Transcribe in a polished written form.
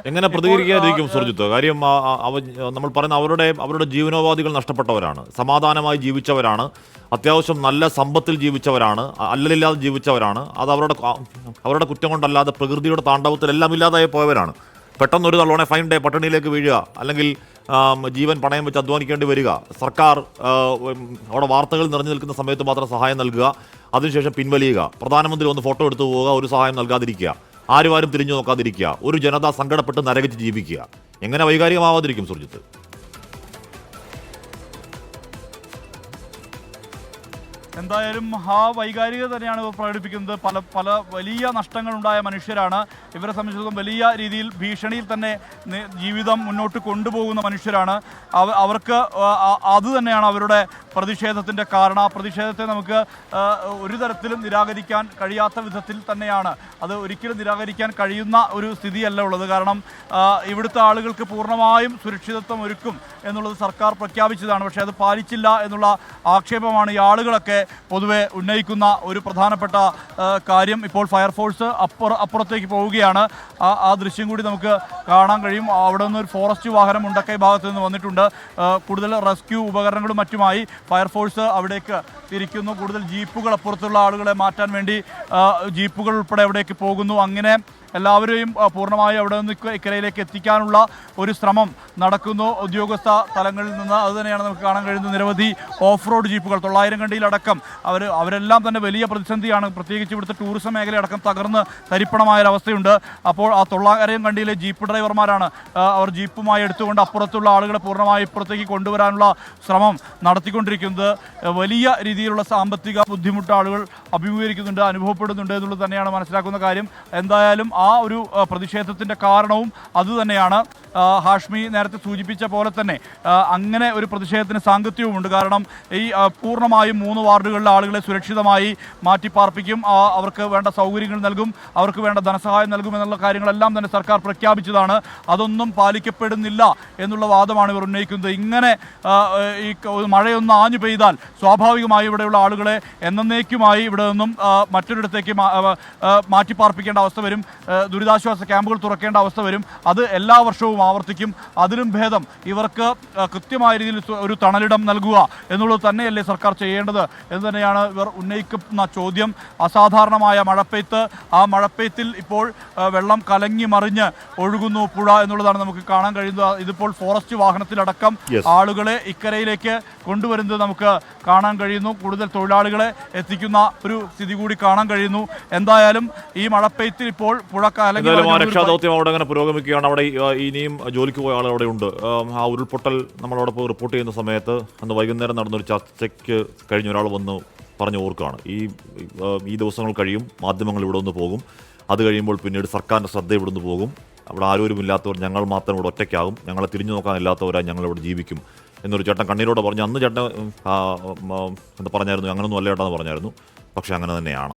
എങ്ങനെ പ്രതികരിക്കാതിരിക്കും സുർജിത്ത്? കാര്യം നമ്മൾ പറയുന്ന അവരുടെ ജീവനോപാധികൾ നഷ്ടപ്പെട്ടവരാണ്, സമാധാനമായി ജീവിച്ചവരാണ്, അത്യാവശ്യം നല്ല സമ്പത്തിൽ ജീവിച്ചവരാണ്, അല്ലലില്ലാതെ ജീവിച്ചവരാണ്. അത് അവരുടെ കുറ്റം കൊണ്ടല്ലാതെ പ്രകൃതിയുടെ താണ്ഡവത്തിലെല്ലാം ഇല്ലാതായി പോയവരാണ്. പെട്ടെന്നൊരു തള്ളോണെ ഫൈൻ ഡേ പട്ടിണിയിലേക്ക് വീഴുക, അല്ലെങ്കിൽ ജീവൻ പണയം വെച്ച് അധ്വാനിക്കേണ്ടി വരിക, സർക്കാർ അവിടെ വാർത്തകൾ നിറഞ്ഞു നിൽക്കുന്ന സമയത്ത് മാത്രം സഹായം നൽകുക, അതിനുശേഷം പിൻവലിയുക, പ്രധാനമന്ത്രി ഒന്ന് ഫോട്ടോ എടുത്തു പോവുക, ഒരു സഹായം നൽകാതിരിക്കുക, ആരും തിരിഞ്ഞു നോക്കാതിരിക്കുക, ഒരു ജനത സങ്കടപ്പെട്ട് നരകിച്ച് ജീവിക്കുക. എങ്ങനെ വൈകാരികമാവാതിരിക്കും സുർജിത്ത്? എന്തായാലും ആ വൈകാരികത തന്നെയാണ് ഇവർ പ്രകടിപ്പിക്കുന്നത്. പല വലിയ നഷ്ടങ്ങളുണ്ടായ മനുഷ്യരാണ്. ഇവരെ സംബന്ധിച്ചിടത്തോളം വലിയ രീതിയിൽ ഭീഷണിയിൽ തന്നെ ജീവിതം മുന്നോട്ട് കൊണ്ടുപോകുന്ന മനുഷ്യരാണ്. അവർക്ക് അത് തന്നെയാണ് അവരുടെ പ്രതിഷേധത്തിൻ്റെ കാരണം. ആ പ്രതിഷേധത്തെ നമുക്ക് ഒരു തരത്തിലും നിരാകരിക്കാൻ കഴിയാത്ത വിധത്തിൽ തന്നെയാണ്. അത് ഒരിക്കലും നിരാകരിക്കാൻ കഴിയുന്ന ഒരു സ്ഥിതിയല്ല ഉള്ളത്. കാരണം ഇവിടുത്തെ ആളുകൾക്ക് പൂർണ്ണമായും സുരക്ഷിതത്വം ഒരുക്കും എന്നുള്ളത് സർക്കാർ പ്രഖ്യാപിച്ചതാണ്. പക്ഷേ അത് പാലിച്ചില്ല എന്നുള്ള ആക്ഷേപമാണ് ഈ ആളുകളൊക്കെ പൊതുവെ ഉന്നയിക്കുന്ന ഒരു പ്രധാനപ്പെട്ട കാര്യം. ഇപ്പോൾ ഫയർഫോഴ്സ് അപ്പുറത്തേക്ക് പോവുകയാണ്. ആ ദൃശ്യം കൂടി നമുക്ക് കാണാൻ കഴിയും. അവിടെ നിന്ന് ഒരു ഫോറസ്റ്റ് വാഹനം മുണ്ടക്കൈ ഭാഗത്ത് നിന്ന് വന്നിട്ടുണ്ട്. കൂടുതൽ റെസ്ക്യൂ ഉപകരണങ്ങളും മറ്റുമായി ഫയർഫോഴ്സ് അവിടേക്ക് തിരിക്കുന്നു. കൂടുതൽ ജീപ്പുകൾ അപ്പുറത്തുള്ള ആളുകളെ മാറ്റാൻ വേണ്ടി ജീപ്പുകൾ ഉൾപ്പെടെ അവിടേക്ക് പോകുന്നു. അങ്ങനെ എല്ലാവരെയും പൂർണ്ണമായി അവിടെ നിന്ന് ഇക്കരയിലേക്ക് എത്തിക്കാനുള്ള ഒരു ശ്രമം നടക്കുന്നു ഉദ്യോഗസ്ഥ തലങ്ങളിൽ നിന്ന്. അതുതന്നെയാണ് നമുക്ക് കാണാൻ കഴിയുന്നത്. നിരവധി ഓഫ് റോഡ് ജീപ്പുകൾ 900 കണ്ടിയിലടക്കം അവരെല്ലാം തന്നെ വലിയ പ്രതിസന്ധിയാണ്. പ്രത്യേകിച്ച് ഇവിടുത്തെ ടൂറിസം മേഖലയടക്കം തകർന്ന് തരിപ്പണമായൊരവസ്ഥയുണ്ട്. അപ്പോൾ ആ 900 കണ്ടിയിലെ ജീപ്പ് ഡ്രൈവർമാരാണ് അവർ ജീപ്പുമായി എടുത്തുകൊണ്ട് അപ്പുറത്തുള്ള ആളുകളെ പൂർണ്ണമായി ഇപ്പുറത്തേക്ക് കൊണ്ടുവരാനുള്ള ശ്രമം നടത്തിക്കൊണ്ടിരിക്കുന്നത്. വലിയ രീതിയിലുള്ള സാമ്പത്തിക ബുദ്ധിമുട്ട് ആളുകൾ അഭിമുഖീകരിക്കുന്നുണ്ട്, അനുഭവപ്പെടുന്നുണ്ട് എന്നുള്ളത് തന്നെയാണ് മനസ്സിലാക്കുന്ന കാര്യം. എന്തായാലും ആ ഒരു പ്രതിഷേധത്തിൻ്റെ കാരണവും അതുതന്നെയാണ്. ഹാഷ്മി നേരത്തെ സൂചിപ്പിച്ച പോലെ തന്നെ അങ്ങനെ ഒരു പ്രതിഷേധത്തിന് സാങ്കത്യവുമുണ്ട്. കാരണം ഈ പൂർണ്ണമായും 3 വാർഡുകളിലെ ആളുകളെ സുരക്ഷിതമായി മാറ്റിപ്പാർപ്പിക്കും, അവർക്ക് വേണ്ട സൗകര്യങ്ങൾ നൽകും, അവർക്ക് വേണ്ട ധനസഹായം നൽകും എന്നുള്ള കാര്യങ്ങളെല്ലാം തന്നെ സർക്കാർ പ്രഖ്യാപിച്ചതാണ്. അതൊന്നും പാലിക്കപ്പെടുന്നില്ല എന്നുള്ള വാദമാണ് ഇവർ ഉന്നയിക്കുന്നത്. ഇങ്ങനെ ഈ മഴയൊന്ന് ആഞ്ഞു പെയ്താൽ സ്വാഭാവികമായി ഇവിടെയുള്ള ആളുകളെ എന്നേക്കുമായി ഇവിടെ നിന്നും മറ്റൊരിടത്തേക്ക് മാറ്റിപ്പാർപ്പിക്കേണ്ട അവസ്ഥ വരും. ദുരിതാശ്വാസ ക്യാമ്പുകൾ തുറക്കേണ്ട അവസ്ഥ വരും. അത് എല്ലാ വർഷവും ആവർത്തിക്കും. അതിലും ഭേദം ഇവർക്ക് കൃത്യമായ രീതിയിൽ ഒരു തണലിടം നൽകുക എന്നുള്ളത് തന്നെയല്ലേ സർക്കാർ ചെയ്യേണ്ടത് എന്ന് തന്നെയാണ് ഇവർ ഉന്നയിക്കുന്ന ചോദ്യം. അസാധാരണമായ മഴപ്പെയ്ത്ത്, ആ മഴപ്പെയ്ത്തിൽ ഇപ്പോൾ വെള്ളം കലങ്ങി മറിഞ്ഞ് ഒഴുകുന്നു പുഴ എന്നുള്ളതാണ് നമുക്ക് കാണാൻ കഴിയുന്നത്. ഇതിപ്പോൾ ഫോറസ്റ്റ് വാഹനത്തിലടക്കം ആളുകളെ ഇക്കരയിലേക്ക് കൊണ്ടുവരുന്നത് നമുക്ക് കാണാൻ കഴിയുന്നു. കൂടുതൽ തൊഴിലാളികളെ എത്തിക്കുന്ന ഒരു സ്ഥിതി കൂടി കാണാൻ കഴിയുന്നു. എന്തായാലും ഈ മഴപ്പെയ്ത്തിൽ ഇപ്പോൾ പുഴ കലങ്ങി രക്ഷാദൗത്യം അവിടെ അങ്ങനെ പുരോഗമിക്കുകയാണ്. അവിടെ ഇനിയും ജോലിക്ക് പോയ ആൾ അവിടെ ഉണ്ട്. ആ ഉരുൾപൊട്ടൽ നമ്മളവിടെ പോയി റിപ്പോർട്ട് ചെയ്യുന്ന സമയത്ത് അന്ന് വൈകുന്നേരം നടന്നൊരു ചർച്ചയ്ക്ക് കഴിഞ്ഞ ഒരാൾ വന്ന് പറഞ്ഞു ഓർക്കുകയാണ്, ഈ ദിവസങ്ങൾ കഴിയും, മാധ്യമങ്ങൾ ഇവിടെ നിന്ന് പോകും, അത് കഴിയുമ്പോൾ പിന്നീട് സർക്കാരിൻ്റെ ശ്രദ്ധ ഇവിടെ നിന്ന് പോകും, അവിടെ ആരോരുമില്ലാത്തവർ ഞങ്ങൾ മാത്രം ഇവിടെ ഒറ്റയ്ക്കാകും, ഞങ്ങളെ തിരിഞ്ഞു നോക്കാനില്ലാത്തവരായി ഞങ്ങളിവിടെ ജീവിക്കും എന്നൊരു ചേട്ടൻ കണ്ണീരോടെ പറഞ്ഞു. അന്ന് ചേട്ടൻ എന്താ പറഞ്ഞായിരുന്നു, അങ്ങനൊന്നും അല്ല ചേട്ടാന്ന് പറഞ്ഞായിരുന്നു. പക്ഷേ അങ്ങനെ തന്നെയാണ്.